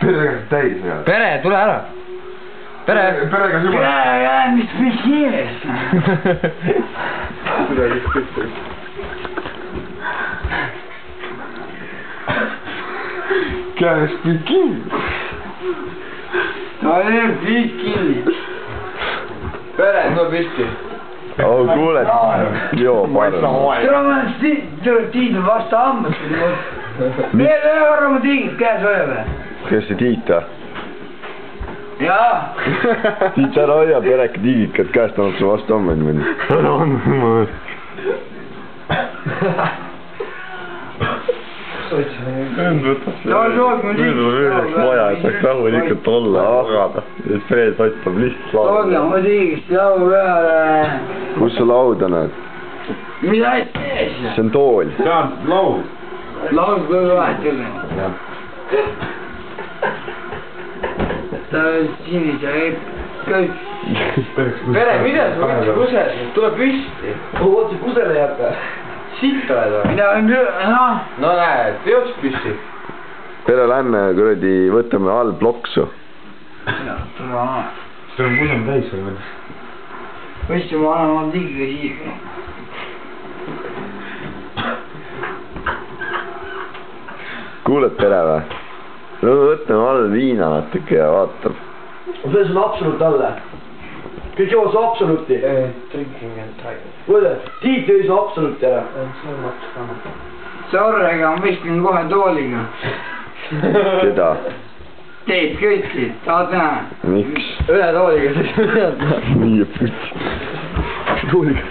Perega täis või? Pere, tule ära. Perega süma. mis pisies? Käes pikin. Ta ei pikin. Pere, tule pisti. Oh, kuuled? Joo, parem. Tiit on vasta hammas. Veel ühe korra mu tiigid käes hoia või? Kes see Tiit või? Jaa. Tiit, ära hoia pereka tiigikad käest, annab su vastu homme niimoodi. Ära on, ma mõtlen. Nüüd on üheks vaja, et saaks rahulikult olla ja magada. Et Fred võtab lihtsalt lauda. Tooge mu tiigist laua peale. Kus see laud on? Mida ees? See on tool. See on laud. Laud kui vahet üle. Ta on sinise kõik. Pere, mida sa võtsid kusel? Tule püsti. Ootsi kusele jääb ka. Sitt oled või? Mida on noh? No näe, teoks püsti. Pere, lähme kuradi, võtame all ploksu. See on kusem täis või? Võtsi ma annan oma tiigiga siia. Kuuled, Pere või? No võtame all viina natuke ja vaatab. See on absoluut alla. Kõik joos absoluuti. Drinking and driving. Kuule, Tiit jõis absoluuti ära. Sorry, aga ma viskan kohe tooliga. Keda? Teid kõiki, tahad näha? Miks? Ühe tooliga siis. Nii püts. Tooliga.